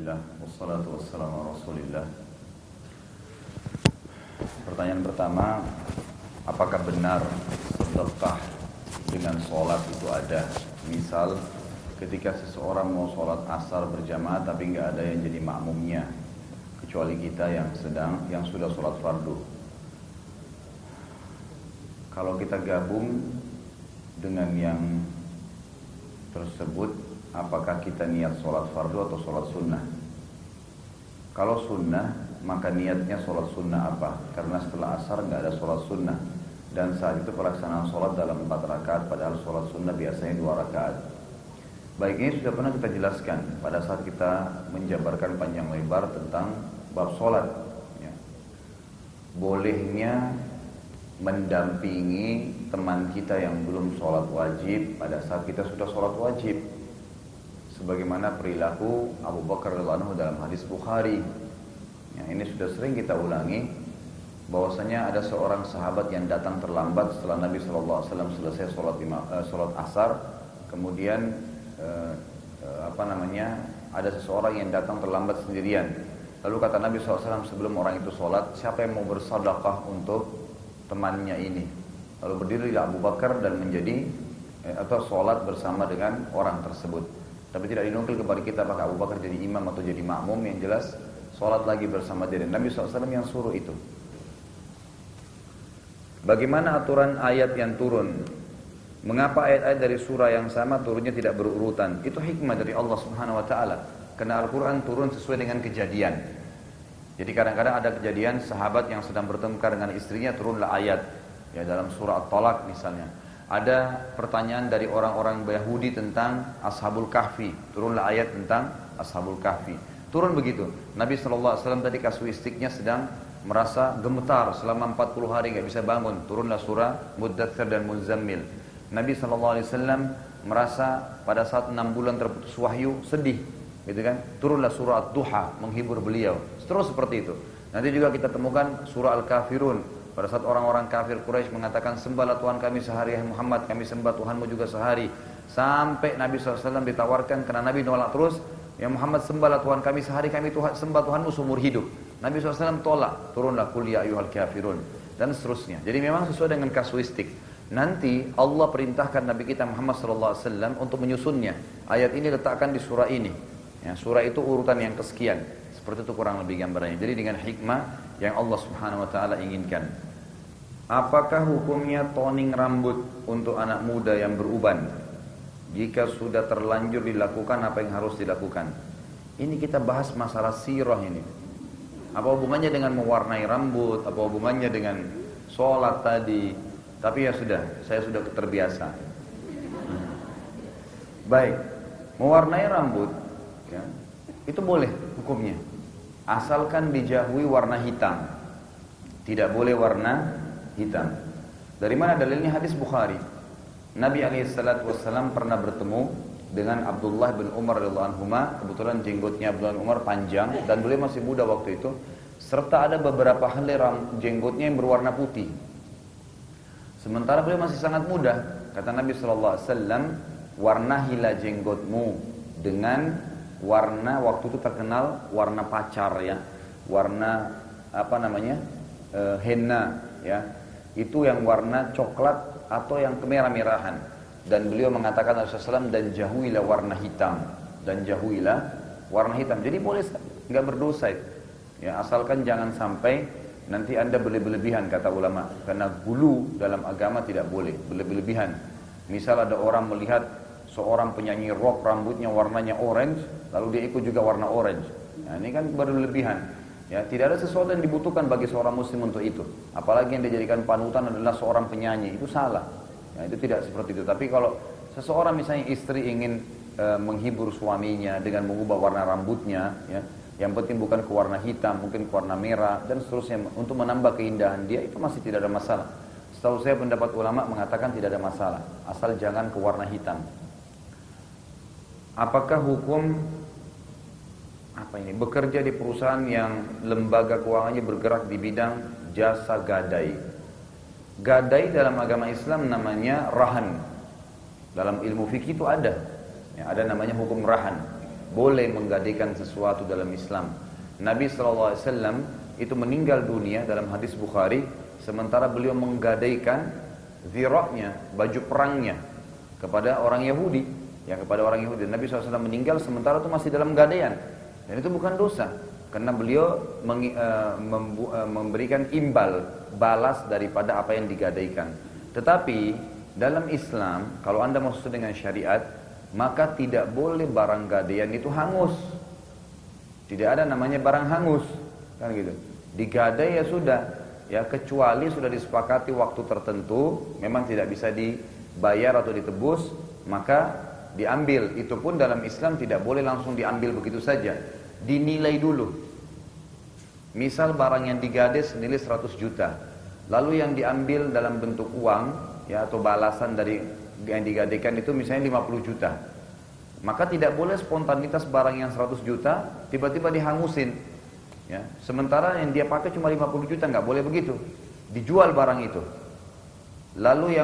Alhamdulillah, wassalatu wassalamu ala Rasulillah. Pertanyaan pertama, apakah benar sedekah dengan sholat itu ada? Misal, ketika seseorang mau sholat asar berjamaah tapi nggak ada yang jadi makmumnya, kecuali kita yang sudah sholat fardu. Kalau kita gabung dengan yang tersebut, apakah kita niat sholat fardu atau sholat sunnah? Kalau sunnah, maka niatnya sholat sunnah apa? Karena setelah asar nggak ada sholat sunnah. Dan saat itu pelaksanaan sholat dalam 4 rakaat, padahal sholat sunnah biasanya 2 rakaat. Baik, ini sudah pernah kita jelaskan pada saat kita menjabarkan panjang lebar tentang bab sholat. Ya. Bolehnya mendampingi teman kita yang belum sholat wajib pada saat kita sudah sholat wajib. Sebagaimana perilaku Abu Bakar radhiyallahu anhu dalam hadis Bukhari. Ya, ini sudah sering kita ulangi, bahwasanya ada seorang sahabat yang datang terlambat setelah Nabi SAW selesai sholat asar. Kemudian ada seseorang yang datang terlambat sendirian. Lalu kata Nabi SAW sebelum orang itu sholat, siapa yang mau bersedekah untuk temannya ini? Lalu berdirilah Abu Bakar dan sholat bersama dengan orang tersebut. Tapi tidak dinukil kepada kita apakah Abu Bakar jadi imam atau jadi makmum, yang jelas sholat lagi bersama dia. Dan Nabi SAW yang suruh itu. Bagaimana aturan ayat yang turun? Mengapa ayat-ayat dari surah yang sama turunnya tidak berurutan? Itu hikmah dari Allah Subhanahu Wa Taala. Karena Al-Quran turun sesuai dengan kejadian. Jadi kadang-kadang ada kejadian sahabat yang sedang bertengkar dengan istrinya, turunlah ayat. Ya, dalam surah At-Talaq misalnya. Ada pertanyaan dari orang-orang Yahudi tentang Ashabul Kahfi, turunlah ayat tentang Ashabul Kahfi. Turun begitu. Nabi SAW tadi kasuistiknya sedang merasa gemetar selama 40 hari nggak bisa bangun. Turunlah surah Muddatsir dan Muzammil. Nabi SAW merasa pada saat 6 bulan terputus wahyu sedih, gitu kan? Turunlah surah Ad-Duha menghibur beliau. Terus seperti itu. Nanti juga kita temukan surah Al-Kafirun. Pada saat orang-orang kafir Quraisy mengatakan, sembahlah Tuhan kami sehari, ya Muhammad, kami sembah Tuhanmu juga sehari. Sampai Nabi SAW ditawarkan, karena Nabi nolak terus, ya Muhammad, sembahlah Tuhan kami sehari, kami sembah Tuhanmu seumur hidup. Nabi SAW tolak, turunlah qul ya ayyuhal kafirun, dan seterusnya. Jadi memang sesuai dengan kasuistik. Nanti Allah perintahkan Nabi kita Muhammad SAW untuk menyusunnya. Ayat ini letakkan di surah ini. Ya, surah itu urutan yang kesekian. Seperti itu kurang lebih gambarannya. Jadi dengan hikmah yang Allah Subhanahu Wa Taala inginkan. Apakah hukumnya toning rambut untuk anak muda yang beruban? Jika sudah terlanjur dilakukan, apa yang harus dilakukan? Ini kita bahas masalah sirah ini. Apa hubungannya dengan mewarnai rambut? Apa hubungannya dengan sholat tadi? Tapi ya sudah, saya sudah terbiasa. Baik, mewarnai rambut, ya, itu boleh hukumnya. Asalkan dijauhi warna hitam. Tidak boleh warna hitam. Dari mana dalilnya? Hadis Bukhari. Nabi SAW pernah bertemu dengan Abdullah bin Umar radhiyallahu anhu. Kebetulan jenggotnya Abdullah bin Umar panjang dan beliau masih muda waktu itu. Serta ada beberapa helai jenggotnya yang berwarna putih. Sementara beliau masih sangat muda. Kata Nabi SAW, warnahilah jenggotmu dengan warna, waktu itu terkenal warna pacar, ya, warna henna, ya, itu yang warna coklat atau yang kemerah-merahan. Dan beliau mengatakan Rasulullah SAW, dan jauhilah warna hitam, dan jauhilah warna hitam. Jadi boleh, nggak berdosa itu. Ya, asalkan jangan sampai nanti anda berlebihan, kata ulama, karena gulu dalam agama tidak boleh berlebihan. Misal ada orang melihat seorang penyanyi rock rambutnya warnanya orange, lalu dia ikut juga warna orange. Nah, ini kan berlebihan. Ya, tidak ada sesuatu yang dibutuhkan bagi seorang muslim untuk itu. Apalagi yang dijadikan panutan adalah seorang penyanyi, itu salah. Ya, itu tidak seperti itu. Tapi kalau seseorang misalnya istri ingin menghibur suaminya dengan mengubah warna rambutnya, ya, yang penting bukan ke warna hitam, mungkin ke warna merah dan seterusnya, untuk menambah keindahan dia, itu masih tidak ada masalah. Setahu saya pendapat ulama mengatakan tidak ada masalah, asal jangan ke warna hitam. Apakah hukum bekerja di perusahaan yang lembaga keuangannya bergerak di bidang jasa gadai? Gadai dalam agama Islam namanya rahan. Dalam ilmu fikih itu ada. Ya, ada namanya hukum rahan. boleh menggadaikan sesuatu dalam Islam. Nabi SAW itu meninggal dunia dalam hadis Bukhari, sementara beliau menggadaikan zira'nya, baju perangnya, kepada orang Yahudi. Ya, kepada orang Yahudi. Nabi SAW meninggal sementara itu masih dalam gadaian. Dan itu bukan dosa. Karena beliau memberikan imbal, balas daripada apa yang digadaikan. Tetapi dalam Islam, kalau Anda maksud dengan syariat, maka tidak boleh barang gadaian itu hangus. Tidak ada namanya barang hangus, kan gitu. Digadai ya sudah, ya kecuali sudah disepakati waktu tertentu, memang tidak bisa dibayar atau ditebus, maka diambil. Itu pun dalam Islam tidak boleh langsung diambil begitu saja. Dinilai dulu. Misal barang yang digadai senilai 100 juta, lalu yang diambil dalam bentuk uang, ya, atau balasan dari yang digadaikan itu misalnya 50 juta. Maka tidak boleh spontanitas barang yang 100 juta tiba-tiba dihangusin. Ya, sementara yang dia pakai cuma 50 juta, nggak boleh begitu. Dijual barang itu. Lalu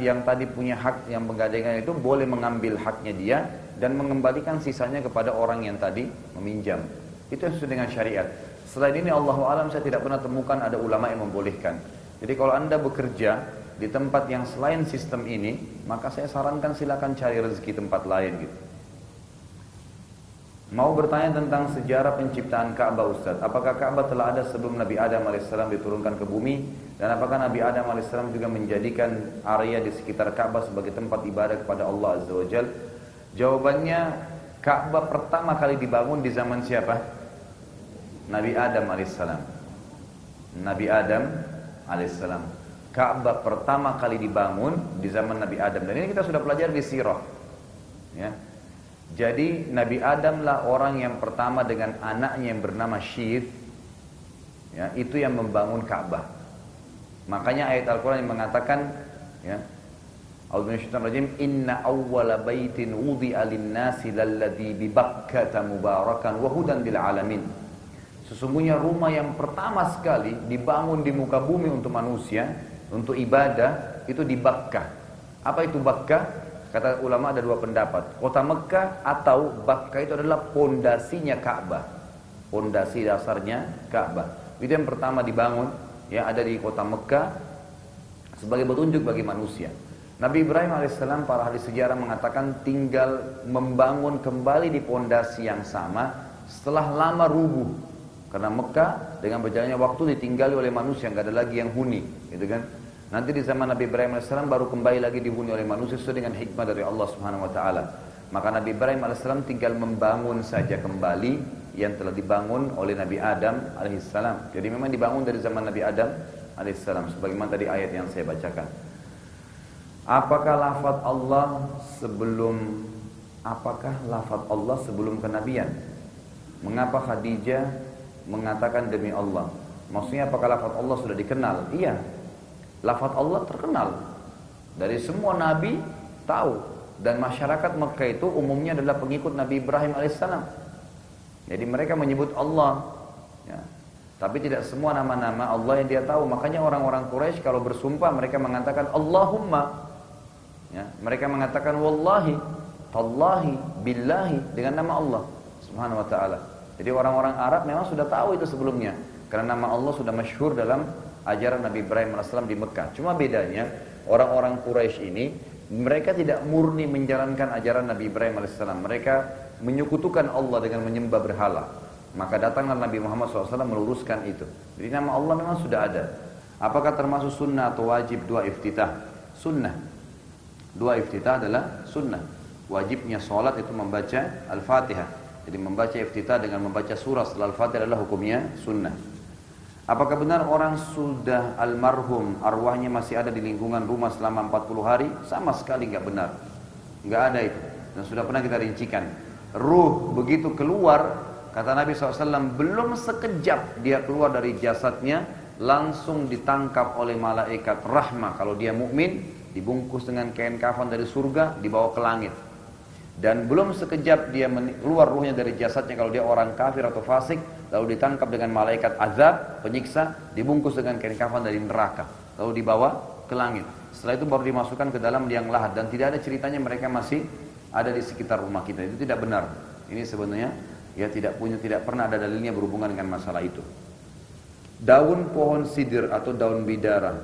yang tadi punya hak yang menggadaikan itu boleh mengambil haknya dia dan mengembalikan sisanya kepada orang yang tadi meminjam. Itu yang sesuai dengan syariat. Selain ini Allahu a'lam, saya tidak pernah temukan ada ulama yang membolehkan. Jadi kalau Anda bekerja di tempat yang selain sistem ini, maka saya sarankan silakan cari rezeki tempat lain gitu. Mau bertanya tentang sejarah penciptaan Ka'bah, Ustaz. Apakah Ka'bah telah ada sebelum Nabi Adam AS diturunkan ke bumi? Dan apakah Nabi Adam AS juga menjadikan area di sekitar Ka'bah sebagai tempat ibadah kepada Allah Azza wa Jal? Jawabannya, Ka'bah pertama kali dibangun di zaman siapa? Nabi Adam AS. Nabi Adam AS. Ka'bah pertama kali dibangun di zaman Nabi Adam. Dan ini kita sudah pelajari di sirah. Ya. Jadi Nabi Adam lah orang yang pertama dengan anaknya yang bernama Syith, ya, itu yang membangun Ka'bah. Makanya ayat Al-Quran yang mengatakan, ya, A'udzubillahiminasyaitonirrajim, inna awwala baitin wudi'a lin-nasi lalladzi bi Bakkata mubarakan wa hudan lil alamin. Sesungguhnya rumah yang pertama sekali dibangun di muka bumi untuk manusia, untuk ibadah, itu di Bakkah. Apa itu Bakkah? Kata ulama ada dua pendapat. Kota Mekah atau Bakkah itu adalah pondasinya Ka'bah. Pondasi dasarnya Ka'bah. Itu yang pertama dibangun, ya, ada di kota Mekah sebagai petunjuk bagi manusia. Nabi Ibrahim alaihissalam, para ahli sejarah mengatakan tinggal membangun kembali di pondasi yang sama setelah lama rubuh. Karena Mekah dengan berjalannya waktu ditinggali oleh manusia, nggak ada lagi yang huni, gitu kan? Nanti di zaman Nabi Ibrahim AS baru kembali lagi dihuni oleh manusia sesuai dengan hikmah dari Allah Subhanahu Wa Taala. Maka Nabi Ibrahim AS tinggal membangun saja kembali yang telah dibangun oleh Nabi Adam AS. Jadi memang dibangun dari zaman Nabi Adam AS, sebagaimana tadi ayat yang saya bacakan. Apakah lafaz Allah sebelum kenabian? Mengapa Khadijah mengatakan demi Allah? Maksudnya apakah lafaz Allah sudah dikenal? Iya, lafaz Allah terkenal. Dari semua nabi tahu. Dan masyarakat Mekah itu umumnya adalah pengikut Nabi Ibrahim alaihissalam. Jadi mereka menyebut Allah, ya. Tapi tidak semua nama-nama Allah yang dia tahu. Makanya orang-orang Quraisy kalau bersumpah mereka mengatakan Allahumma, ya. Mereka mengatakan wallahi, tallahi, billahi, dengan nama Allah Subhanahu Wa Taala. Jadi orang-orang Arab memang sudah tahu itu sebelumnya, karena nama Allah sudah masyhur dalam ajaran Nabi Ibrahim AS di Mekah. Cuma bedanya orang-orang Quraisy ini, mereka tidak murni menjalankan ajaran Nabi Ibrahim AS. Mereka menyekutukan Allah dengan menyembah berhala. Maka datanglah Nabi Muhammad SAW meluruskan itu. Jadi nama Allah memang sudah ada. Apakah termasuk sunnah atau wajib dua iftitah? Sunnah. Dua iftitah adalah sunnah. Wajibnya sholat itu membaca Al-Fatihah. Jadi membaca iftitah dengan membaca surah setelah Al-Fatihah adalah hukumnya sunnah. Apakah benar orang sudah almarhum arwahnya masih ada di lingkungan rumah selama 40 hari? Sama sekali nggak benar. Nggak ada itu. Dan sudah pernah kita rincikan. Ruh begitu keluar, kata Nabi SAW, belum sekejap dia keluar dari jasadnya, langsung ditangkap oleh malaikat rahmah. Kalau dia mukmin, dibungkus dengan kain kafan dari surga, dibawa ke langit. Dan belum sekejap dia keluar ruhnya dari jasadnya kalau dia orang kafir atau fasik, lalu ditangkap dengan malaikat azab, penyiksa, dibungkus dengan kain kafan dari neraka, lalu dibawa ke langit. Setelah itu baru dimasukkan ke dalam liang lahat, dan tidak ada ceritanya mereka masih ada di sekitar rumah kita. Itu tidak benar. Ini sebenarnya ya tidak pernah ada dalilnya berhubungan dengan masalah itu. Daun pohon sidir atau daun bidara.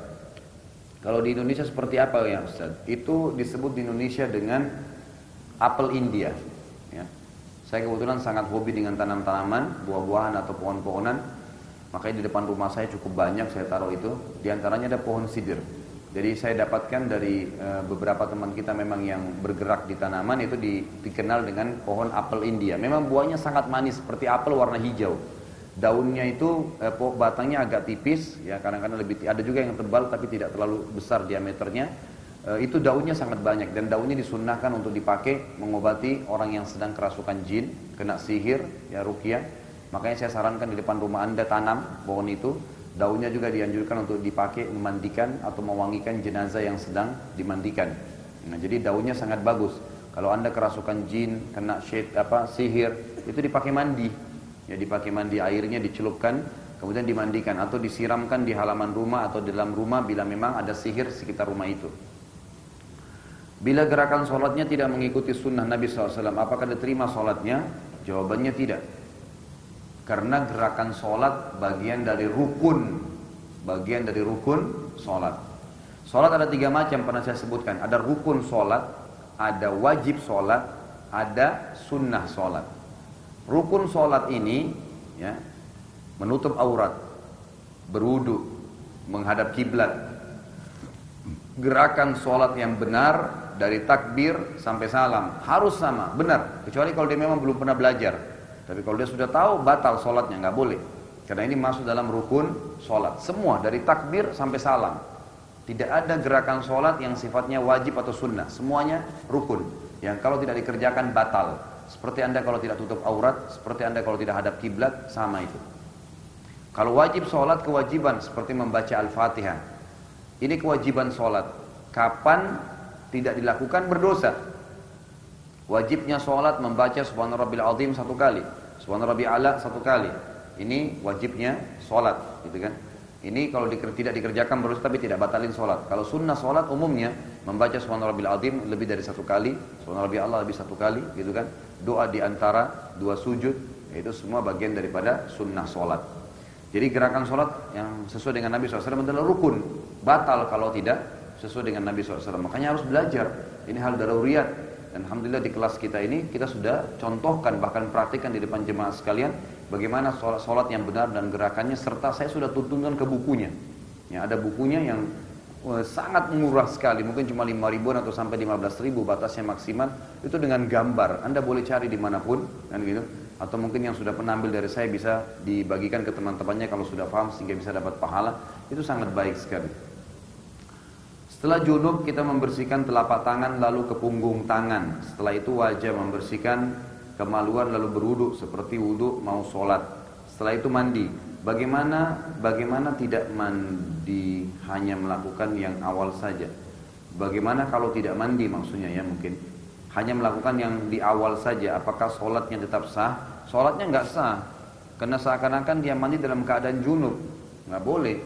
Kalau di Indonesia seperti apa ya Ustaz? Itu disebut di Indonesia dengan apel India. Ya. Saya kebetulan sangat hobi dengan tanam-tanaman, buah-buahan atau pohon-pohonan. Makanya di depan rumah saya cukup banyak saya taruh itu. Di antaranya ada pohon sidir. Jadi saya dapatkan dari beberapa teman kita memang yang bergerak di tanaman itu dikenal dengan pohon apel India. Memang buahnya sangat manis seperti apel warna hijau. Daunnya itu batangnya agak tipis, ya kadang-kadang ada juga yang tebal tapi tidak terlalu besar diameternya. Itu daunnya sangat banyak dan daunnya disunnahkan untuk dipakai mengobati orang yang sedang kerasukan jin, kena sihir, ya ruqyah. Makanya saya sarankan di depan rumah Anda tanam pohon itu. Daunnya juga dianjurkan untuk dipakai memandikan atau mewangikan jenazah yang sedang dimandikan. Nah, jadi daunnya sangat bagus. Kalau Anda kerasukan jin, kena sihir, itu dipakai mandi. Ya dipakai mandi, airnya dicelupkan, kemudian dimandikan atau disiramkan di halaman rumah atau dalam rumah bila memang ada sihir sekitar rumah itu. Bila gerakan sholatnya tidak mengikuti sunnah Nabi SAW, apakah diterima sholatnya? Jawabannya tidak. Karena gerakan sholat bagian dari rukun sholat. Sholat ada 3 macam pernah saya sebutkan. Ada rukun sholat, ada wajib sholat, ada sunnah sholat. Rukun sholat ini ya, menutup aurat, berwudu, menghadap kiblat. Gerakan sholat yang benar dari takbir sampai salam harus sama, benar. Kecuali kalau dia memang belum pernah belajar. Tapi kalau dia sudah tahu, batal sholatnya, nggak boleh. Karena ini masuk dalam rukun sholat. Semua, dari takbir sampai salam. Tidak ada gerakan sholat yang sifatnya wajib atau sunnah. Semuanya rukun. Yang kalau tidak dikerjakan, batal. Seperti Anda kalau tidak tutup aurat, seperti Anda kalau tidak hadap kiblat, sama itu. Kalau wajib sholat, kewajiban. Seperti membaca Al-Fatihah. Ini kewajiban sholat. Kapan tidak dilakukan, berdosa. Wajibnya sholat membaca Subhana Rabbil Azim 1 kali, Subhana Rabbil A'la 1 kali. Ini wajibnya sholat, gitu kan? Ini kalau tidak dikerjakan berdosa tapi tidak batalin sholat. Kalau sunnah sholat umumnya membaca Subhana Rabbil Azim lebih dari 1 kali, Subhana Rabbil A'la lebih 1 kali, gitu kan? Doa di antara 2 sujud, itu semua bagian daripada sunnah sholat. Jadi gerakan sholat yang sesuai dengan Nabi SAW adalah rukun, batal kalau tidak sesuai dengan Nabi SAW. Makanya harus belajar. Ini hal daruriyat. Dan Alhamdulillah di kelas kita ini kita sudah contohkan bahkan praktikkan di depan jemaah sekalian bagaimana sholat yang benar dan gerakannya serta saya sudah tuntunkan ke bukunya. Ya, ada bukunya yang sangat murah sekali, mungkin cuma 5 ribuan atau sampai 15 ribu batasnya maksimal, itu dengan gambar. Anda boleh cari dimanapun kan gitu. Atau mungkin yang sudah pernah ambil dari saya bisa dibagikan ke teman-temannya kalau sudah paham sehingga bisa dapat pahala. Itu sangat baik sekali. Setelah junub kita membersihkan telapak tangan lalu ke punggung tangan. Setelah itu wajah membersihkan kemaluan lalu berwudu seperti wudu mau sholat. Setelah itu mandi. Bagaimana tidak mandi hanya melakukan yang awal saja? Bagaimana kalau tidak mandi maksudnya ya mungkin hanya melakukan yang di awal saja? Apakah sholatnya tetap sah? Sholatnya nggak sah karena seakan-akan dia mandi dalam keadaan junub. Nggak boleh.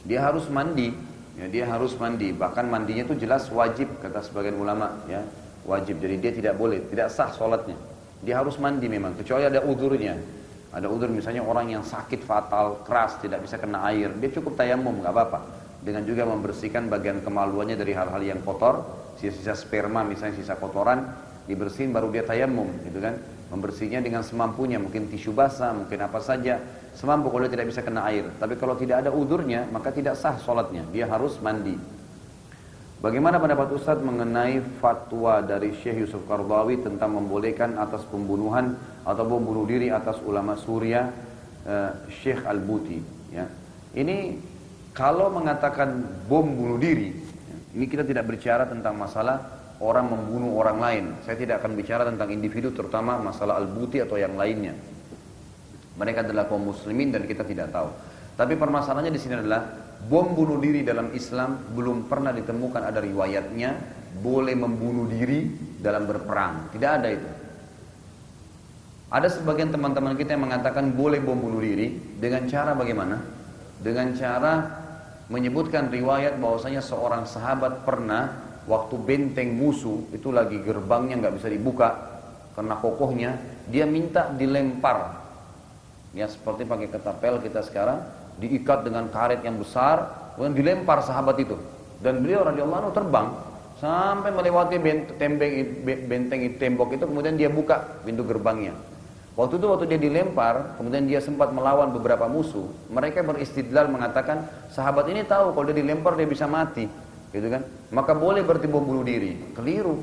Dia harus mandi. Ya, dia harus mandi, bahkan mandinya itu jelas wajib kata sebagian ulama ya, wajib. Jadi dia tidak boleh, tidak sah sholatnya. Dia harus mandi memang, kecuali ada udurnya. Ada udur misalnya orang yang sakit fatal, keras, tidak bisa kena air, dia cukup tayamum, nggak apa-apa. Dengan juga membersihkan bagian kemaluannya dari hal-hal yang kotor, sisa-sisa sperma misalnya sisa kotoran, dibersihin baru dia tayamum, gitu kan? Membersihnya dengan semampunya, mungkin tisu basah, mungkin apa saja, semampu kalau dia tidak bisa kena air. Tapi kalau tidak ada udurnya, maka tidak sah sholatnya, dia harus mandi. Bagaimana pendapat Ustaz mengenai fatwa dari Syekh Yusuf Qaradawi tentang membolehkan atas pembunuhan atau bom bunuh diri atas ulama Suriah Syekh Al-Buti? Ya. Ini kalau mengatakan bom bunuh diri, ini kita tidak berbicara tentang masalah orang membunuh orang lain. Saya tidak akan bicara tentang individu, terutama masalah Al-Buti atau yang lainnya. Mereka adalah kaum muslimin dan kita tidak tahu. Tapi permasalahannya di sini adalah bom bunuh diri dalam Islam belum pernah ditemukan ada riwayatnya boleh membunuh diri dalam berperang. Tidak ada itu. Ada sebagian teman-teman kita yang mengatakan boleh bom bunuh diri dengan cara bagaimana? Dengan cara menyebutkan riwayat bahwasanya seorang sahabat pernah waktu benteng musuh itu lagi gerbangnya nggak bisa dibuka, karena kokohnya, dia minta dilempar. Ya seperti pakai ketapel kita sekarang, diikat dengan karet yang besar, kemudian dilempar sahabat itu. Dan beliau radhiyallahu anhu terbang sampai melewati benteng tembok itu, kemudian dia buka pintu gerbangnya. Waktu dia dilempar, kemudian dia sempat melawan beberapa musuh. Mereka beristidlal mengatakan, sahabat ini tahu kalau dia dilempar dia bisa mati, gitu kan? Maka boleh berarti bom bunuh diri. Keliru.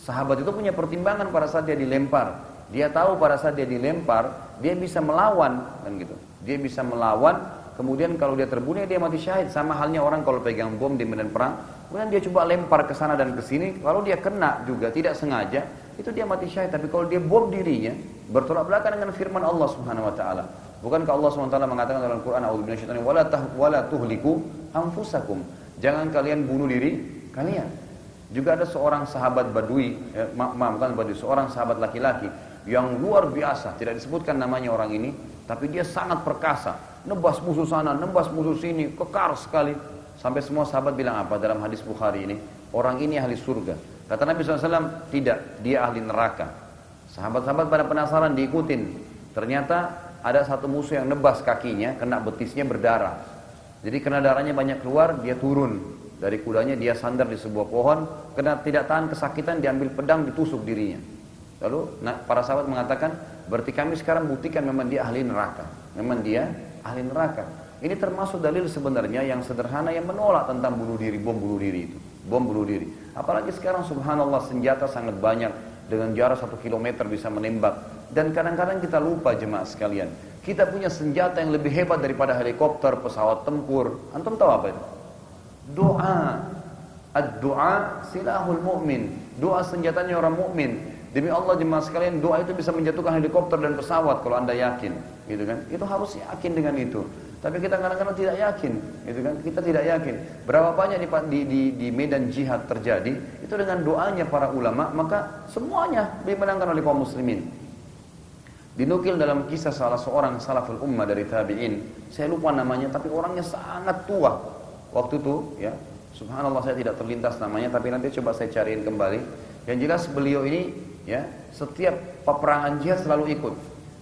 Sahabat itu punya pertimbangan pada saat dia dilempar. Dia tahu pada saat dia dilempar, dia bisa melawan, kan gitu. Dia bisa melawan, kemudian kalau dia terbunuh dia mati syahid. Sama halnya orang kalau pegang bom di medan perang, kemudian dia coba lempar ke sana dan ke sini, kalau dia kena juga tidak sengaja, itu dia mati syahid. Tapi kalau dia bom dirinya, bertolak belakang dengan firman Allah Subhanahu wa taala. Bukankah Allah Subhanahu wa taala mengatakan dalam Quran, "A'udzu minasyaitonir wala tuhliku anfusakum." Jangan kalian bunuh diri kalian. Juga ada seorang sahabat Badui, bukan Badui, seorang sahabat laki-laki yang luar biasa, tidak disebutkan namanya orang ini, tapi dia sangat perkasa, nebas musuh sana, nebas musuh sini, kekar sekali. Sampai semua sahabat bilang apa dalam hadis Bukhari ini? Orang ini ahli surga. Kata Nabi SAW, tidak, dia ahli neraka. Sahabat-sahabat pada penasaran, diikutin. Ternyata ada satu musuh yang nebas kakinya, kena betisnya berdarah. Jadi kena darahnya banyak keluar, dia turun dari kudanya, dia sandar di sebuah pohon, kena tidak tahan kesakitan, diambil pedang, ditusuk dirinya. Lalu para sahabat mengatakan, berarti kami sekarang buktikan memang dia ahli neraka. Memang dia ahli neraka. Ini termasuk dalil sebenarnya yang sederhana yang menolak tentang bunuh diri, bom bunuh diri itu. Bom bunuh diri. Apalagi sekarang subhanallah senjata sangat banyak, dengan jarak 1 kilometer bisa menembak. Dan kadang-kadang kita lupa jemaah sekalian, kita punya senjata yang lebih hebat daripada helikopter, pesawat tempur. Antum tahu apa itu? Doa. Ad-doa silahul mu'min. Doa senjatanya orang mukmin. Demi Allah jemaah sekalian, doa itu bisa menjatuhkan helikopter dan pesawat kalau anda yakin, gitu kan? Itu harus yakin dengan itu. Tapi kita kadang-kadang tidak yakin, gitu kan? Kita tidak yakin. Berapa banyak di medan jihad terjadi itu dengan doanya para ulama, maka semuanya dimenangkan oleh kaum muslimin. Dinukil dalam kisah salah seorang salaful ummah dari tabi'in, saya lupa namanya, tapi orangnya sangat tua waktu itu, ya. Subhanallah saya tidak terlintas namanya, tapi nanti coba saya cariin kembali. Yang jelas beliau ini, ya, setiap peperangan jihad selalu ikut.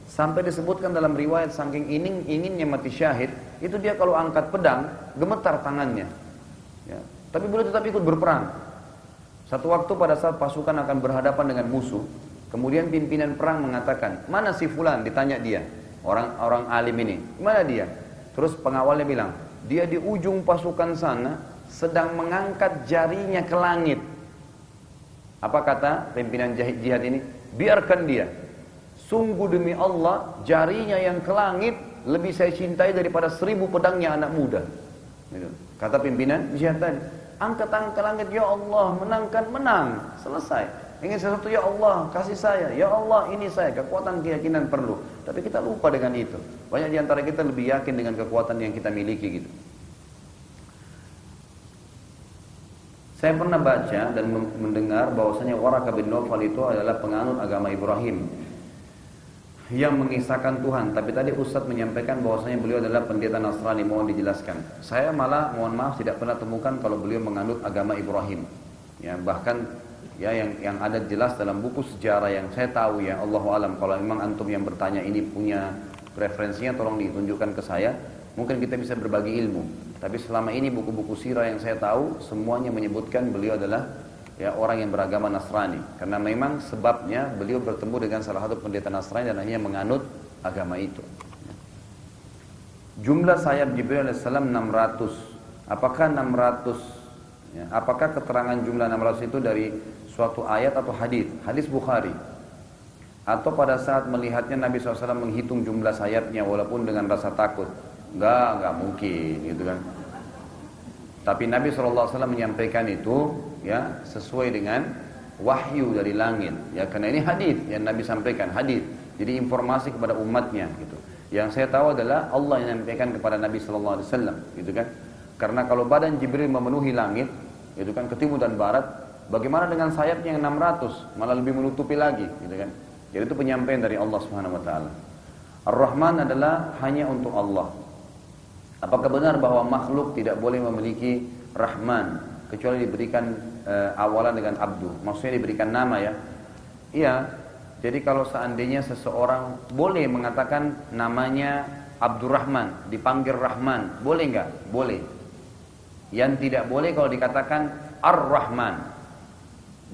Sampai disebutkan dalam riwayat saking inginnya mati syahid, itu dia kalau angkat pedang gemetar tangannya. Ya. Tapi beliau tetap ikut berperang. Satu waktu pada saat pasukan akan berhadapan dengan musuh, kemudian pimpinan perang mengatakan, mana si fulan? Ditanya dia, orang alim ini, mana dia? Terus pengawalnya bilang, dia di ujung pasukan sana sedang mengangkat jarinya ke langit. Apa kata pimpinan jihad ini? Biarkan dia. Sungguh demi Allah, jarinya yang ke langit lebih saya cintai daripada 1000 pedangnya anak muda. Gitu. Kata pimpinan jihad tadi. Angkat tangan ke langit, ya Allah, menangkan, menang. Selesai. Ingin sesuatu, ya Allah, kasih saya. Ya Allah, ini saya. Kekuatan keyakinan perlu. Tapi kita lupa dengan itu. Banyak di antara kita lebih yakin dengan kekuatan yang kita miliki gitu. Saya pernah baca dan mendengar bahwasanya Waraqah bin Nawfal itu adalah penganut agama Ibrahim yang mengisahkan Tuhan. Tapi tadi Ustadz menyampaikan bahwasanya beliau adalah pendeta Nasrani. Mohon dijelaskan. Saya malah mohon maaf tidak pernah temukan kalau beliau menganut agama Ibrahim. Ya, bahkan ya yang ada jelas dalam buku sejarah yang saya tahu, ya Allahu alam, kalau memang antum yang bertanya ini punya referensinya tolong ditunjukkan ke saya. Mungkin kita bisa berbagi ilmu. Tapi selama ini buku-buku sirah yang saya tahu semuanya menyebutkan beliau adalah ya orang yang beragama Nasrani. Karena memang sebabnya beliau bertemu dengan salah satu pendeta Nasrani dan akhirnya menganut agama itu. Jumlah sayap Jibril alaihissalam 600. Apakah 600? Ya, apakah keterangan jumlah 600 itu dari suatu ayat atau hadis? Hadis Bukhari. Atau pada saat melihatnya Nabi SAW menghitung jumlah sayapnya walaupun dengan rasa takut. Enggak mungkin gitu kan. Tapi Nabi SAW menyampaikan itu ya sesuai dengan wahyu dari langit. Ya karena ini hadis yang Nabi sampaikan, hadis. Jadi informasi kepada umatnya gitu. Yang saya tahu adalah Allah yang menyampaikan kepada Nabi SAW gitu kan. Karena kalau badan Jibril memenuhi langit, itu kan ke timur dan barat, bagaimana dengan sayapnya yang 600, malah lebih menutupi lagi gitu kan. Jadi itu penyampaian dari Allah Subhanahu wa taala. Ar-Rahman adalah hanya untuk Allah. Apakah benar bahwa makhluk tidak boleh memiliki Rahman kecuali diberikan awalan dengan Abdu? Maksudnya diberikan nama ya? Iya, Jadi kalau seandainya seseorang boleh mengatakan namanya Abdurrahman, dipanggil Rahman, boleh nggak? Boleh. Yang tidak boleh kalau dikatakan Ar-Rahman,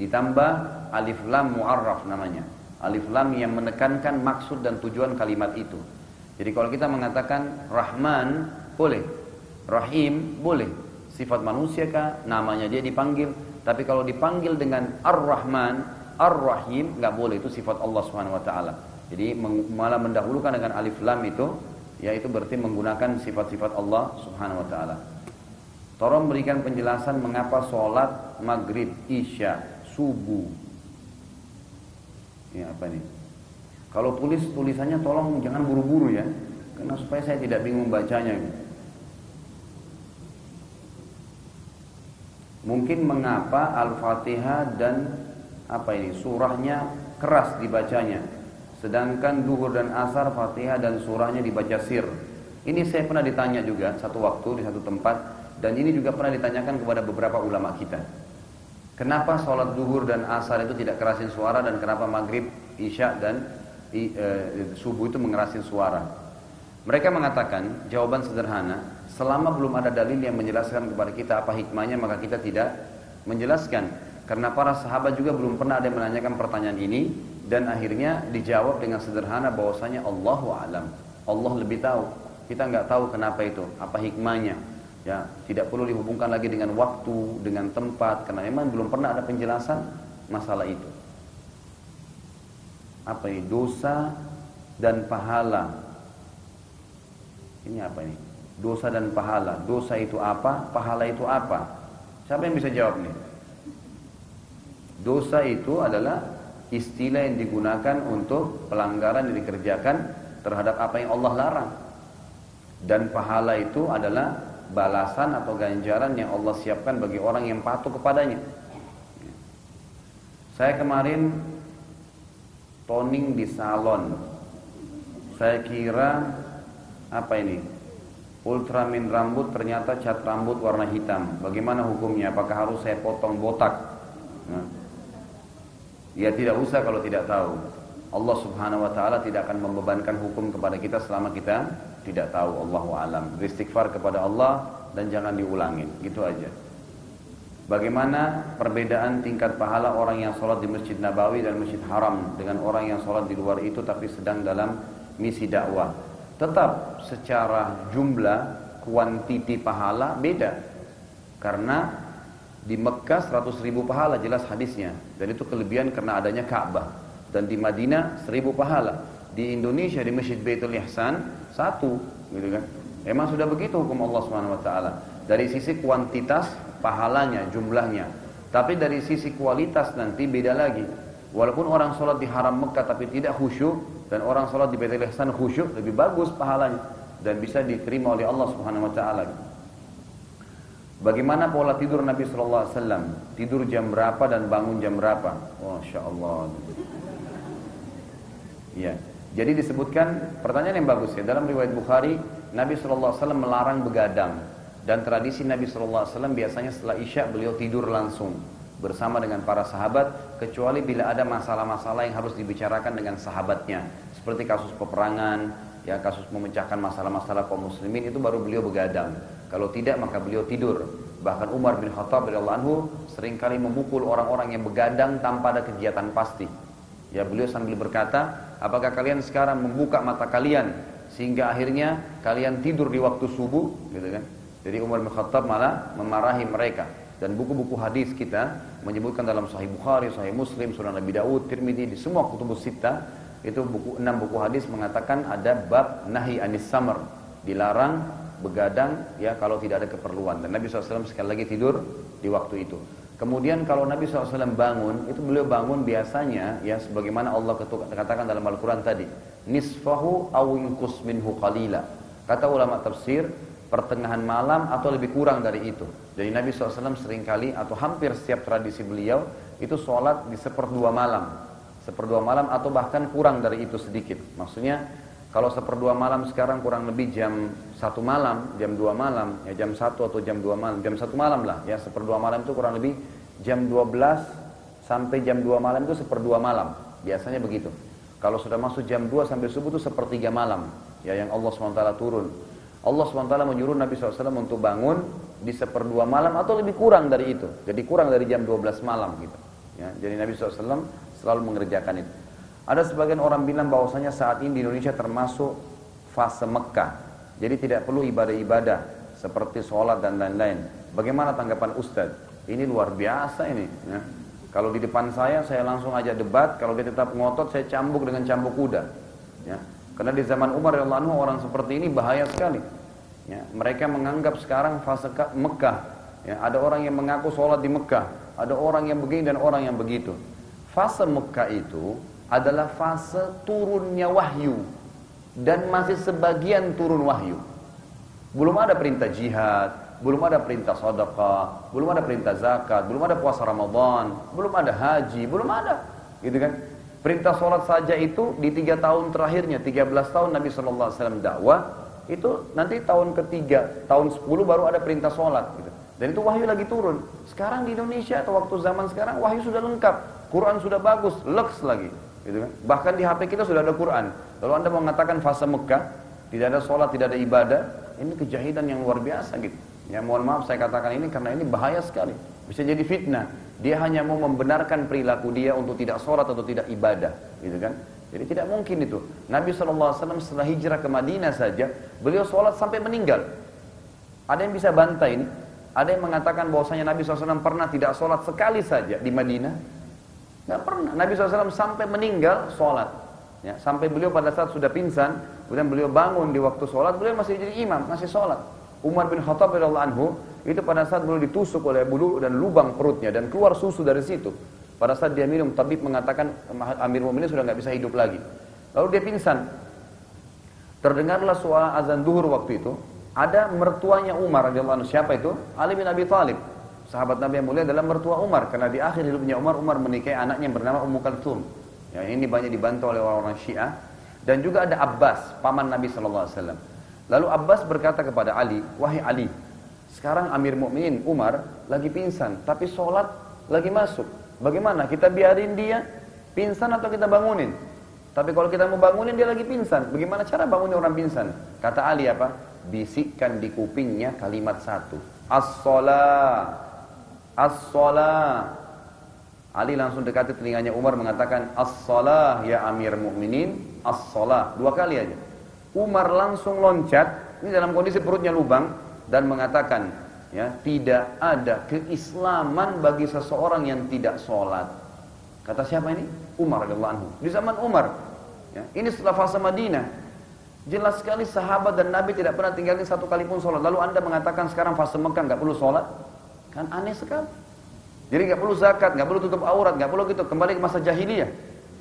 ditambah alif lam mu'arraf namanya. Alif lam yang menekankan maksud dan tujuan kalimat itu. Jadi kalau kita mengatakan Rahman, boleh. Rahim, boleh. Sifat manusia kah? Namanya dia dipanggil. Tapi kalau dipanggil dengan Ar-Rahman, Ar-Rahim, nggak boleh, itu sifat Allah Subhanahu wa taala. Jadi malah mendahulukan dengan alif lam itu, yaitu berarti menggunakan sifat-sifat Allah Subhanahu wa taala. Tolong berikan penjelasan mengapa sholat maghrib, isya, subuh. Ini apa nih? Kalau tulisannya tolong jangan buru-buru ya, karena supaya saya tidak bingung bacanya. Mungkin mengapa Al-Fatihah dan surahnya keras dibacanya, sedangkan duhur dan asar Fatihah dan surahnya dibaca sir. Ini saya pernah ditanya juga satu waktu di satu tempat, dan ini juga pernah ditanyakan kepada beberapa ulama kita. Kenapa sholat duhur dan asar itu tidak kerasin suara, dan kenapa maghrib, isya dan subuh itu mengerasin suara? Mereka mengatakan jawaban sederhana, selama belum ada dalil yang menjelaskan kepada kita apa hikmahnya, maka kita tidak menjelaskan. Karena para sahabat juga belum pernah ada yang menanyakan pertanyaan ini, dan akhirnya dijawab dengan sederhana bahwasanya Allahu a'lam. Allah lebih tahu. Kita nggak tahu kenapa itu, apa hikmahnya. Ya, tidak perlu dihubungkan lagi dengan waktu, dengan tempat, karena memang belum pernah ada penjelasan masalah itu. Apa ini? Dosa dan pahala. Ini apa ini? Dosa dan pahala. Dosa itu apa? Pahala itu apa? Siapa yang bisa jawab nih? Dosa itu adalah istilah yang digunakan untuk pelanggaran yang dikerjakan terhadap apa yang Allah larang. Dan pahala itu adalah balasan atau ganjaran yang Allah siapkan bagi orang yang patuh kepadanya. Saya kemarin toning di salon. Saya kira Ultramin rambut, ternyata cat rambut warna hitam. Bagaimana hukumnya? Apakah harus saya potong botak? Ya tidak usah kalau tidak tahu. Allah Subhanahu wa taala tidak akan membebankan hukum kepada kita selama kita tidak tahu. Allahu a'lam. Beristighfar kepada Allah dan jangan diulangin. Gitu aja. Bagaimana perbedaan tingkat pahala orang yang sholat di Masjid Nabawi dan Masjid Haram dengan orang yang sholat di luar itu tapi sedang dalam misi dakwah? Tetap secara jumlah, kuantiti pahala beda. Karena di Mekah 100.000 pahala, jelas hadisnya, dan itu kelebihan karena adanya Ka'bah. Dan di Madinah 1.000 pahala. Di Indonesia di Masjid Baitul Ihsan 1, gitu kan? Emang sudah begitu hukum Allah Subhanahu wa taala. Dari sisi kuantitas pahalanya, jumlahnya. Tapi dari sisi kualitas nanti beda lagi. Walaupun orang sholat di Haram Mekah tapi tidak khusyuk, dan orang sholat di Baitul Ihsan khusyuk, lebih bagus pahalanya dan bisa diterima oleh Allah Subhanahu wa taala. Bagaimana pola tidur Nabi sallallahu alaihi wasallam? Tidur jam berapa dan bangun jam berapa? Masya Allah. Ya. Jadi disebutkan, pertanyaan yang bagus ya, dalam riwayat Bukhari, Nabi sallallahu alaihi wasallam melarang begadang, dan tradisi Nabi sallallahu alaihi wasallam biasanya setelah Isya beliau tidur langsung bersama dengan para sahabat, kecuali bila ada masalah-masalah yang harus dibicarakan dengan sahabatnya, seperti kasus peperangan, ya kasus memecahkan masalah-masalah kaum muslimin, itu baru beliau begadang. Kalau tidak maka beliau tidur. Bahkan Umar bin Khattab radhiyallahu anhu seringkali memukul orang-orang yang begadang tanpa ada kegiatan pasti. Ya, beliau sambil berkata, apakah kalian sekarang membuka mata kalian sehingga akhirnya kalian tidur di waktu subuh, gitu kan? Jadi Umar bin Khattab malah memarahi mereka. Dan buku-buku hadis kita menyebutkan dalam Sahih Bukhari, Sahih Muslim, Sunan Abi Dawud, Tirmidzi, di semua kutubus sittah itu 6 buku hadis mengatakan ada bab nahi anis samar, dilarang begadang ya kalau tidak ada keperluan. Dan Nabi SAW sekali lagi tidur di waktu itu. Kemudian kalau Nabi SAW bangun, itu beliau bangun biasanya ya sebagaimana Allah katakan dalam Al-Quran tadi, nisfahu aw inqus minhu qalila. Kata ulama tafsir, pertengahan malam atau lebih kurang dari itu. Jadi Nabi SAW seringkali atau hampir setiap tradisi beliau itu sholat di 1/2 malam. 1/2 malam atau bahkan kurang dari itu sedikit. Maksudnya kalau 1/2 malam sekarang kurang lebih jam 1 malam, jam 2 malam, ya jam 1 atau jam 2 malam, jam 1 malam lah, ya 1/2 malam itu kurang lebih jam 12 sampai jam 2 malam itu 1/2 malam. Biasanya begitu. Kalau sudah masuk jam 2 sampai subuh itu sepertiga malam, ya, yang Allah SWT turun. Allah SWT menyuruh Nabi SAW untuk bangun di seperdua malam atau lebih kurang dari itu. Jadi kurang dari jam 12 malam gitu. Ya, jadi Nabi SAW selalu mengerjakan itu. Ada sebagian orang bilang bahwasanya saat ini di Indonesia termasuk fase Mekah. Jadi tidak perlu ibadah-ibadah seperti sholat dan lain-lain. Bagaimana tanggapan Ustadz? Ini luar biasa ini. Ya. Kalau di depan saya langsung aja debat. Kalau dia tetap ngotot, saya cambuk dengan cambuk kuda. Ya. Karena di zaman Umar radhiyallahu anhu orang seperti ini bahaya sekali. Ya. Mereka menganggap sekarang fase Mekah. Ya. Ada orang yang mengaku sholat di Mekah. Ada orang yang begini dan orang yang begitu. Fase Mekah itu adalah fase turunnya wahyu. Dan masih sebagian turun wahyu. Belum ada perintah jihad. Belum ada perintah sedekah, belum ada perintah zakat, belum ada puasa Ramadan, belum ada haji, belum ada, gitu kan? Perintah sholat saja itu di 3 tahun terakhirnya, 13 tahun Nabi SAW dakwah, itu nanti tahun ketiga, tahun 10 baru ada perintah sholat, gitu. Dan itu wahyu lagi turun. Sekarang di Indonesia atau waktu zaman sekarang wahyu sudah lengkap, Quran sudah bagus, leks lagi, gitu kan? Bahkan di HP kita sudah ada Quran. Lalu Anda mengatakan fase Mekah, tidak ada sholat, tidak ada ibadah, ini kejahilan yang luar biasa, gitu. Ya, mohon maaf saya katakan ini karena ini bahaya sekali. Bisa jadi fitnah. Dia hanya mau membenarkan perilaku dia untuk tidak sholat atau tidak ibadah, gitu kan? Jadi tidak mungkin itu. Nabi SAW setelah hijrah ke Madinah saja, beliau sholat sampai meninggal. Ada yang bisa bantai ini? Ada yang mengatakan bahwasanya Nabi SAW pernah tidak sholat sekali saja di Madinah? Nggak pernah. Nabi SAW sampai meninggal sholat. Ya, sampai beliau pada saat sudah pingsan, kemudian beliau bangun di waktu sholat, beliau masih jadi imam, masih sholat. Umar bin Khattab radhiyallahu anhu itu pada saat beliau ditusuk oleh bulu dan lubang perutnya dan keluar susu dari situ. Pada saat dia minum, tabib mengatakan Amir Mu'minin sudah nggak bisa hidup lagi. Lalu dia pingsan. Terdengarlah suara azan duhur waktu itu. Ada mertuanya Umar radhiyallahu anhu. Siapa itu? Ali bin Abi Thalib. Sahabat Nabi yang mulia adalah mertua Umar karena di akhir hidupnya Umar menikahi anaknya yang bernama Ummu Kalthum. Ya, ini banyak dibantu oleh orang-orang Syiah. Dan juga ada Abbas, paman Nabi SAW. Lalu Abbas berkata kepada Ali, wahai Ali, sekarang Amir Mu'minin Umar lagi pingsan, tapi sholat lagi masuk. Bagaimana? Kita biarin dia pingsan atau kita bangunin? Tapi kalau kita mau bangunin dia lagi pingsan, bagaimana cara bangunin orang pingsan? Kata Ali apa? Bisikkan di kupingnya kalimat satu. As-sholah, as-sholah. Ali langsung dekati telinganya Umar mengatakan, as-sholah ya Amir Mu'minin, as-sholah. 2 kali aja. Umar langsung loncat, ini dalam kondisi perutnya lubang, dan mengatakan, ya, tidak ada keislaman bagi seseorang yang tidak sholat. Kata siapa ini? Umar radhiyallahu anhu. Di zaman Umar, ya, ini setelah fase Madinah. Jelas sekali sahabat dan Nabi tidak pernah tinggalin 1 kali pun sholat. Lalu Anda mengatakan sekarang fase Mekah nggak perlu sholat? Kan aneh sekali. Jadi nggak perlu zakat, nggak perlu tutup aurat, nggak perlu gitu. Kembali ke masa jahiliyah.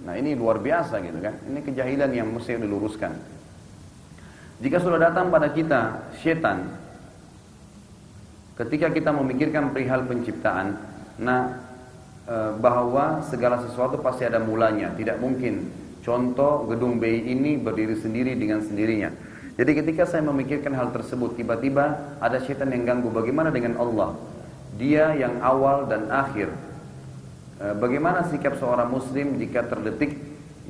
Nah ini luar biasa gitu kan. Ini kejahilan yang mesti diluruskan. Jika sudah datang pada kita syaitan, ketika kita memikirkan perihal penciptaan, bahwa segala sesuatu pasti ada mulanya, tidak mungkin. Contoh gedung BI ini berdiri sendiri dengan sendirinya. Jadi ketika saya memikirkan hal tersebut, tiba-tiba ada syaitan yang ganggu. Bagaimana dengan Allah? Dia yang awal dan akhir. Bagaimana sikap seorang muslim jika terdetik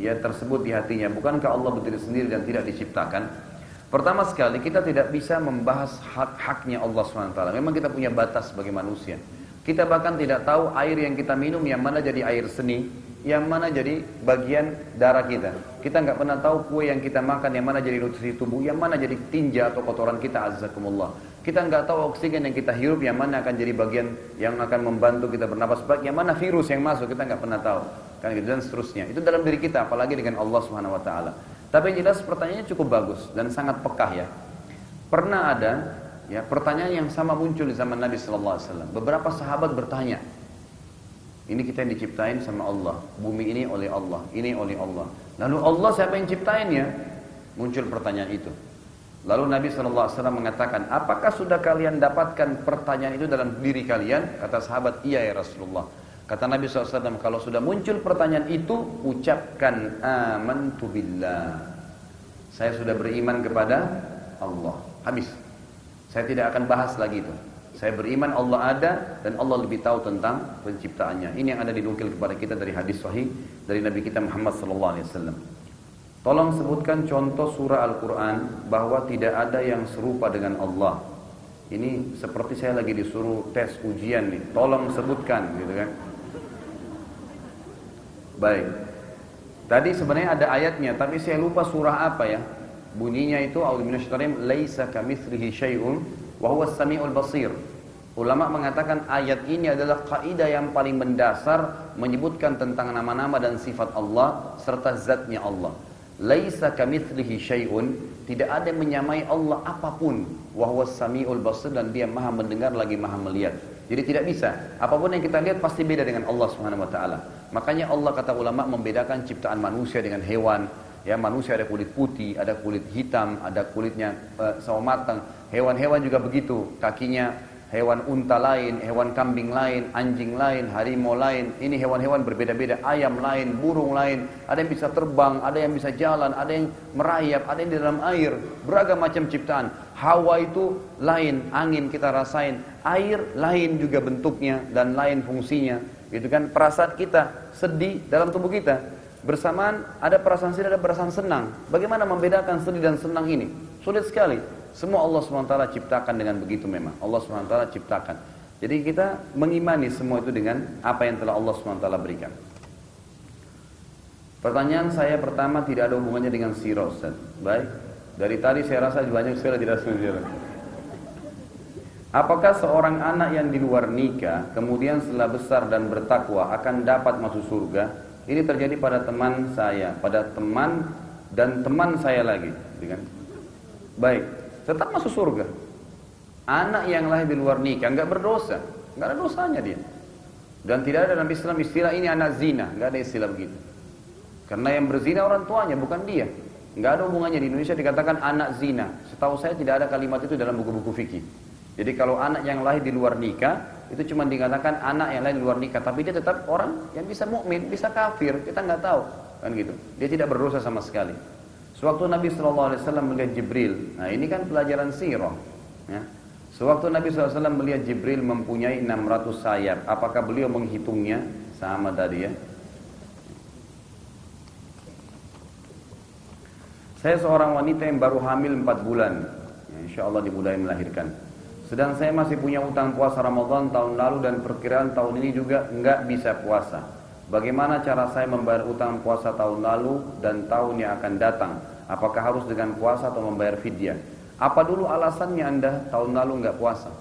ya tersebut di hatinya? Bukankah Allah berdiri sendiri dan tidak diciptakan? Pertama sekali kita tidak bisa membahas hak-haknya Allah SWT. Memang kita punya batas sebagai manusia. Kita bahkan tidak tahu air yang kita minum yang mana jadi air seni, yang mana jadi bagian darah kita. Kita nggak pernah tahu kue yang kita makan yang mana jadi nutrisi tubuh, yang mana jadi tinja atau kotoran kita, azzakumullah. Kita nggak tahu oksigen yang kita hirup yang mana akan jadi bagian yang akan membantu kita bernapas baik, yang mana virus yang masuk kita nggak pernah tahu. Kan gitu dan seterusnya. Itu dalam diri kita, apalagi dengan Allah Subhanahu Wa Taala. Tapi yang jelas pertanyaannya cukup bagus dan sangat pekah ya. Pernah ada ya pertanyaan yang sama muncul di zaman Nabi Sallallahu Alaihi Wasallam. Beberapa sahabat bertanya, ini kita yang diciptain sama Allah, bumi ini oleh Allah, ini oleh Allah. Lalu Allah siapa yang ciptain ya? Muncul pertanyaan itu. Lalu Nabi Sallallahu Alaihi Wasallam mengatakan, apakah sudah kalian dapatkan pertanyaan itu dalam diri kalian? Kata sahabat, iya ya Rasulullah. Kata Nabi SAW, kalau sudah muncul pertanyaan itu, ucapkan amantu billah. Saya sudah beriman kepada Allah. Habis. Saya tidak akan bahas lagi itu. Saya beriman Allah ada dan Allah lebih tahu tentang penciptaannya. Ini yang ada dinukil kepada kita dari hadis sahih dari Nabi kita Muhammad SAW. Tolong sebutkan contoh surah Al-Quran bahwa tidak ada yang serupa dengan Allah. Ini seperti saya lagi disuruh tes ujian nih. Tolong sebutkan, gitu kan? Baik. Tadi sebenarnya ada ayatnya, tapi saya lupa surah apa ya. Bunyinya itu a'udzu minasyaitonir rajim, laisa kamitslihi syai'un wa huwas samiul basir. Ulama mengatakan ayat ini adalah kaidah yang paling mendasar menyebutkan tentang nama-nama dan sifat Allah serta zatnya Allah. Laisa kamitslihi syai'un, tidak ada yang menyamai Allah apapun. Wa huwas samiul basir, dan dia Maha mendengar lagi Maha melihat. Jadi tidak bisa. Apapun yang kita lihat pasti beda dengan Allah Subhanahu wa taala. Makanya Allah, kata ulama, membedakan ciptaan manusia dengan hewan. Ya, manusia ada kulit putih, ada kulit hitam, ada kulitnya sawo matang. Hewan-hewan juga begitu, kakinya hewan unta lain, hewan kambing lain, anjing lain, harimau lain. Ini hewan-hewan berbeda-beda, ayam lain, burung lain. Ada yang bisa terbang, ada yang bisa jalan, ada yang merayap, ada yang di dalam air. Beragam macam ciptaan. Hawa itu lain, angin kita rasain, air lain juga bentuknya dan lain fungsinya. Gitu kan? Perasaan kita sedih dalam tubuh kita. Bersamaan ada perasaan sedih, ada perasaan senang. Bagaimana membedakan sedih dan senang ini? Sulit sekali. Semua Allah SWT ciptakan dengan begitu memang. Allah SWT ciptakan. Jadi kita mengimani semua itu dengan apa yang telah Allah SWT berikan. Pertanyaan saya pertama tidak ada hubungannya dengan sirah, Ustaz. Baik. Dari tadi saya rasa banyak sekali tidak setuju. Apakah seorang anak yang di luar nikah kemudian setelah besar dan bertakwa akan dapat masuk surga? Ini terjadi pada teman saya, pada teman dan teman saya lagi, gitu kan? Baik, tetap masuk surga. Anak yang lahir di luar nikah nggak berdosa, nggak ada dosanya dia. Dan tidak ada dalam Islam istilah ini anak zina, nggak ada istilah begitu. Karena yang berzina orang tuanya, bukan dia. Nggak ada hubungannya. Di Indonesia dikatakan anak zina. Setahu saya tidak ada kalimat itu dalam buku-buku fikih. Jadi kalau anak yang lahir di luar nikah itu cuma dikatakan anak yang lahir di luar nikah, tapi dia tetap orang yang bisa mukmin, bisa kafir, kita nggak tahu, kan gitu. Dia tidak berdosa sama sekali. Sewaktu Nabi SAW melihat Jibril, nah ini kan pelajaran sirah. Ya. Sewaktu Nabi SAW melihat Jibril mempunyai 600 sayap, apakah beliau menghitungnya sama tadi ya? Saya seorang wanita yang baru hamil 4 bulan, ya, insya Allah dimudahkan melahirkan. Sedang saya masih punya utang puasa Ramadan tahun lalu dan perkiraan tahun ini juga nggak bisa puasa. Bagaimana cara saya membayar utang puasa tahun lalu dan tahun yang akan datang? Apakah harus dengan puasa atau membayar fidyah? Apa dulu alasannya Anda tahun lalu nggak puasa?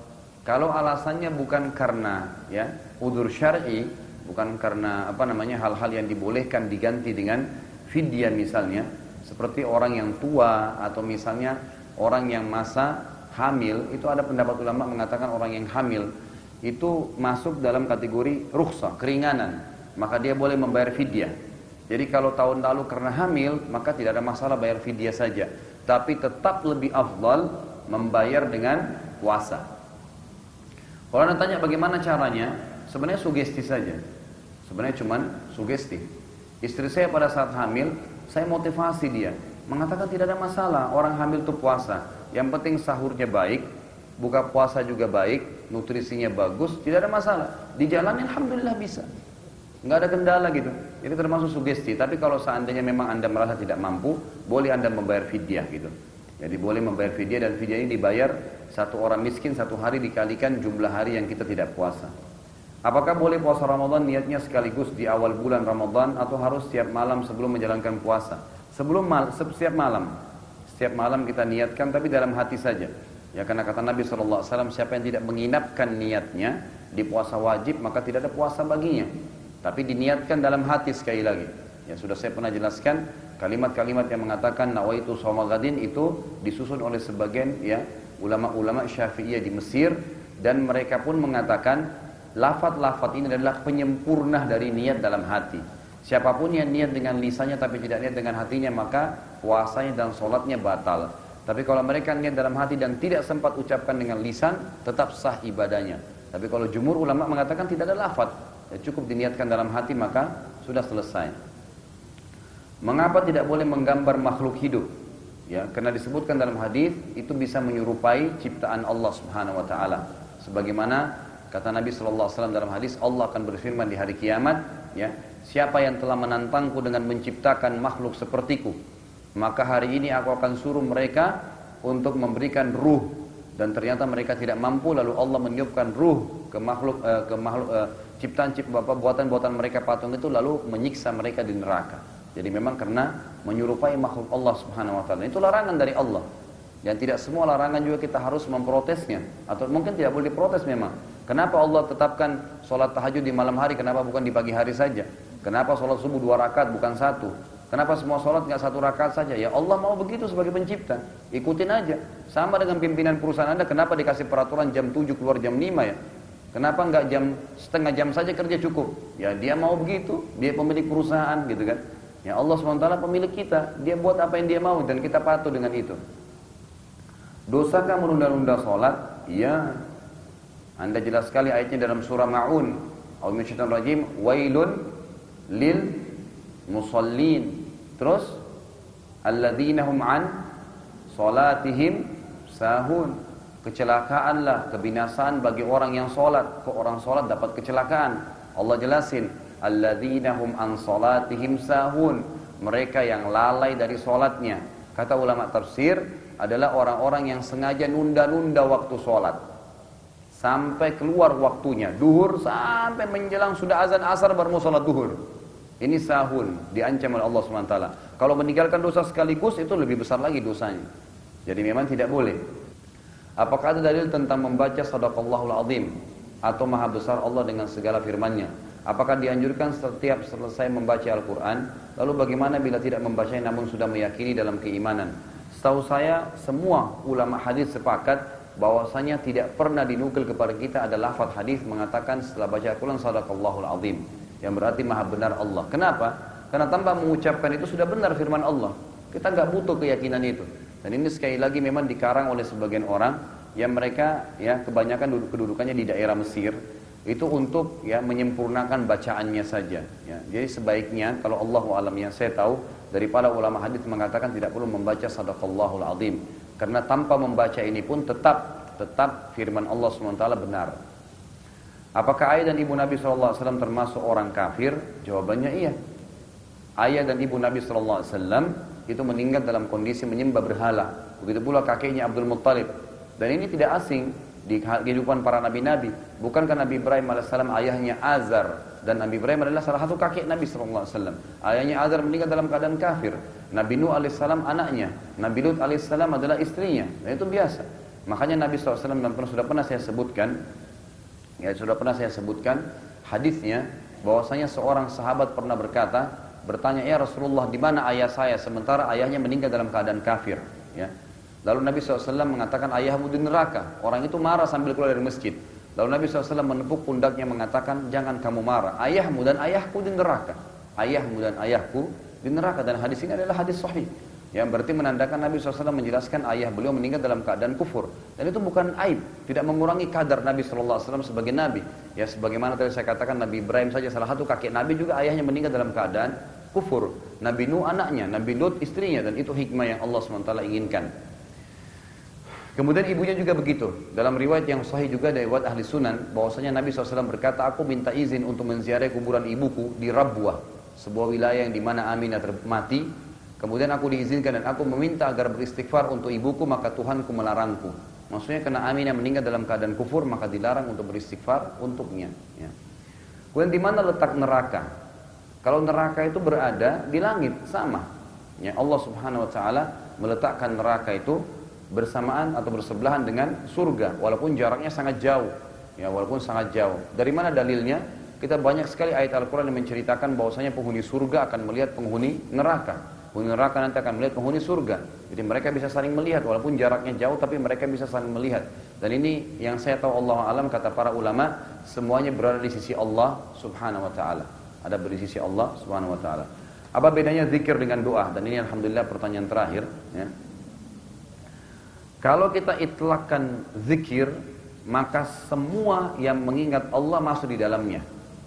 Kalau alasannya bukan karena ya udzur syar'i, bukan karena hal-hal yang dibolehkan diganti dengan fidyah misalnya, seperti orang yang tua atau misalnya orang yang masa hamil, itu ada pendapat ulama mengatakan orang yang hamil itu masuk dalam kategori rukhsah, keringanan, maka dia boleh membayar fidyah. Jadi kalau tahun lalu karena hamil, maka tidak ada masalah bayar fidyah saja, tapi tetap lebih afdal membayar dengan puasa. Kalau Anda tanya bagaimana caranya, sebenarnya sugesti saja. Sebenarnya cuman sugesti. Istri saya pada saat hamil, saya motivasi dia, mengatakan tidak ada masalah orang hamil itu puasa. Yang penting sahurnya baik, buka puasa juga baik, nutrisinya bagus, tidak ada masalah. Di jalan alhamdulillah bisa. Nggak ada kendala gitu. Ini termasuk sugesti. Tapi kalau seandainya memang Anda merasa tidak mampu, boleh Anda membayar fidyah gitu. Jadi boleh membayar fidyah, dan fidyah ini dibayar satu orang miskin satu hari dikalikan jumlah hari yang kita tidak puasa. Apakah boleh puasa Ramadan niatnya sekaligus di awal bulan Ramadan atau harus setiap malam sebelum menjalankan puasa? Setiap malam. Setiap malam kita niatkan, tapi dalam hati saja. Ya, karena kata Nabi SAW, siapa yang tidak menginapkan niatnya di puasa wajib, maka tidak ada puasa baginya. Tapi diniatkan dalam hati sekali lagi. Ya, sudah saya pernah jelaskan, kalimat-kalimat yang mengatakan nawaitu shauma ghadin itu disusun oleh sebagian ya ulama-ulama Syafi'iyah di Mesir, dan mereka pun mengatakan lafaz-lafaz ini adalah penyempurna dari niat dalam hati. Siapapun yang niat dengan lisannya tapi tidak niat dengan hatinya, maka puasanya dan sholatnya batal. Tapi kalau mereka niat dalam hati dan tidak sempat ucapkan dengan lisan, tetap sah ibadahnya. Tapi kalau jumhur ulama mengatakan tidak ada lafaz, ya cukup diniatkan dalam hati maka sudah selesai. Mengapa tidak boleh menggambar makhluk hidup? Ya, karena disebutkan dalam hadis itu bisa menyerupai ciptaan Allah Subhanahu wa taala. Sebagaimana kata Nabi SAW dalam hadis, Allah akan berfirman di hari kiamat, ya, siapa yang telah menantangku dengan menciptakan makhluk sepertiku, maka hari ini aku akan suruh mereka untuk memberikan ruh, dan ternyata mereka tidak mampu, lalu Allah meniupkan ruh ke makhluk ciptaan buatan-buatan mereka patung itu, lalu menyiksa mereka di neraka. Jadi memang karena menyerupai makhluk Allah Subhanahu wa taala. Itu larangan dari Allah. Dan tidak semua larangan juga kita harus memprotesnya, atau mungkin tidak boleh diprotes memang. Kenapa Allah tetapkan sholat tahajud di malam hari, kenapa bukan di pagi hari saja? Kenapa sholat subuh 2 rakaat bukan 1? Kenapa semua sholat nggak 1 rakaat saja? Ya Allah mau begitu sebagai pencipta, ikutin aja. Sama dengan pimpinan perusahaan Anda, kenapa dikasih peraturan jam 7 keluar jam 5 ya? Kenapa nggak setengah jam saja kerja cukup? Ya dia mau begitu, dia pemilik perusahaan gitu kan. Ya Allah SWT pemilik kita, dia buat apa yang dia mau dan kita patuh dengan itu. Dosakah menunda-nunda sholat? Ya. Anda jelas sekali ayatnya dalam surah Ma'un. Al-Musyaitanir wailun lil musallin. Terus alladzina hum an salatihim sahun. Kecelakaanlah, kebinasaan bagi orang yang sholat. Kok orang sholat dapat kecelakaan? Allah jelasin, alladzina hum an salatihim sahun. Mereka yang lalai dari sholatnya. Kata ulama tafsir, adalah orang-orang yang sengaja nunda-nunda waktu sholat sampai keluar waktunya, duhur sampai menjelang sudah azan asar baru mau sholat duhur. Ini sahun, diancam oleh Allah SWT. Kalau meninggalkan dosa sekaligus itu lebih besar lagi dosanya. Jadi memang tidak boleh. Apakah ada dalil tentang membaca sadaqallahul azim atau maha besar Allah dengan segala firman-Nya? Apakah dianjurkan setiap selesai membaca Al-Quran? Lalu bagaimana bila tidak membacanya namun sudah meyakini dalam keimanan? Setahu saya semua ulama hadis sepakat bahwasanya tidak pernah dinukil kepada kita ada lafaz hadis mengatakan setelah baca Al-Quran sadaqallahul azim, yang berarti maha benar Allah. Kenapa? Karena tanpa mengucapkan itu sudah benar firman Allah. Kita nggak butuh keyakinan itu. Dan ini sekali lagi memang dikarang oleh sebagian orang yang mereka ya kebanyakan kedudukannya di daerah Mesir itu untuk ya menyempurnakan bacaannya saja. Ya. Jadi sebaiknya kalau Allahu a'lam yang saya tahu dari para ulama hadis mengatakan tidak perlu membaca sadaqallahul azim, karena tanpa membaca ini pun tetap firman Allah SWT benar. Apakah ayah dan ibu Nabi SAW termasuk orang kafir? Jawabannya iya. Ayah dan ibu Nabi SAW itu meninggal dalam kondisi menyembah berhala. Begitu pula kakeknya Abdul Muttalib. Dan ini tidak asing di kehidupan para nabi-nabi. Bukankah Nabi Ibrahim AS ayahnya Azar, dan Nabi Ibrahim adalah salah satu kakek Nabi SAW. Ayahnya Azar meninggal dalam keadaan kafir. Nabi Nuh AS anaknya, Nabi Lut AS adalah istrinya. Dan itu biasa. Makanya Nabi SAW sudah pernah saya sebutkan hadisnya bahwasanya seorang sahabat pernah bertanya, ya Rasulullah, di mana ayah saya sementara ayahnya meninggal dalam keadaan kafir? Ya. Lalu Nabi SAW mengatakan, ayahmu di neraka. Orang itu marah sambil keluar dari masjid. Lalu Nabi SAW menepuk pundaknya mengatakan, jangan kamu marah. Ayahmu dan ayahku di neraka. Ayahmu dan ayahku di neraka. Dan hadis ini adalah hadis sahih. Yang berarti menandakan Nabi SAW menjelaskan ayah beliau meninggal dalam keadaan kufur. Dan itu bukan aib. Tidak mengurangi kadar Nabi SAW sebagai Nabi. Ya sebagaimana tadi saya katakan Nabi Ibrahim saja salah satu kakek Nabi juga ayahnya meninggal dalam keadaan kufur. Nabi Nuh anaknya, Nabi Lut istrinya. Dan itu hikmah yang Allah SWT inginkan. Kemudian ibunya juga begitu. Dalam riwayat yang sahih juga dari riwayat ahli sunan, bahwasanya Nabi SAW berkata, aku minta izin untuk menziarahi kuburan ibuku di Rabwah, sebuah wilayah yang dimana Aminah mati. Kemudian aku diizinkan dan aku meminta agar beristighfar untuk ibuku, maka Tuhanku melarangku. Maksudnya karena Aminah meninggal dalam keadaan kufur, maka dilarang untuk beristighfar untuknya. Ya. Kemudian di mana letak neraka? Kalau neraka itu berada di langit, sama. Ya, Allah Subhanahu Wa Taala meletakkan neraka itu bersamaan atau bersebelahan dengan surga, walaupun jaraknya sangat jauh. Ya, walaupun sangat jauh. Dari mana dalilnya? Kita banyak sekali ayat Al-Quran yang menceritakan bahwasanya penghuni surga akan melihat penghuni neraka. Penghuni neraka nanti akan melihat penghuni surga. Jadi mereka bisa saling melihat, walaupun jaraknya jauh, tapi mereka bisa saling melihat. Dan ini yang saya tahu Allah alam, kata para ulama, semuanya berada di sisi Allah Subhanahu Wa Taala. Ada di sisi Allah Subhanahu Wa Taala. Apa bedanya zikir dengan doa? Dan ini alhamdulillah pertanyaan terakhir. Ya. Kalau kita itlakkan zikir, maka semua yang mengingat Allah masuk di dalamnya.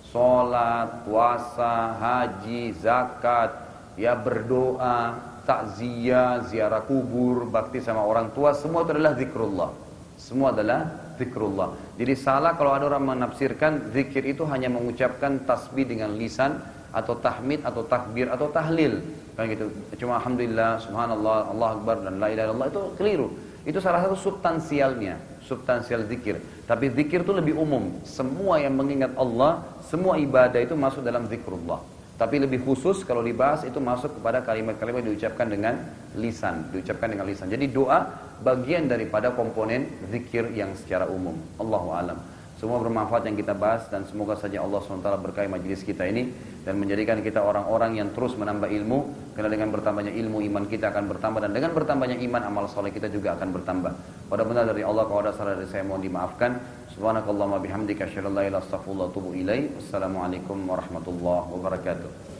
Salat, puasa, haji, zakat, ya berdoa, takziah, ziarah kubur, bakti sama orang tua, semua itu adalah zikrullah. Semua adalah zikrullah. Jadi salah kalau ada orang menafsirkan zikir itu hanya mengucapkan tasbih dengan lisan atau tahmid atau takbir atau tahlil. Kan gitu. Cuma alhamdulillah, subhanallah, Allah akbar dan la ilaha illallah itu keliru. Itu salah satu substansialnya, substansial zikir. Tapi zikir itu lebih umum. Semua yang mengingat Allah, semua ibadah itu masuk dalam zikrullah. Tapi lebih khusus kalau dibahas itu masuk kepada kalimat-kalimat diucapkan dengan lisan, diucapkan dengan lisan. Jadi doa bagian daripada komponen zikir yang secara umum. Allahu a'lam. Semua bermanfaat yang kita bahas dan semoga saja Allah SWT berkahi majelis kita ini dan menjadikan kita orang-orang yang terus menambah ilmu, karena dengan bertambahnya ilmu iman kita akan bertambah dan dengan bertambahnya iman amal soleh kita juga akan bertambah. Pada benar dari Allah, kalau ada salah dari saya mohon dimaafkan. Subhanakallahumma bihamdika asyhadu an la ilaha illa anta astaghfiruka wa atubu ilaik. Wassalamualaikum warahmatullahi wabarakatuh.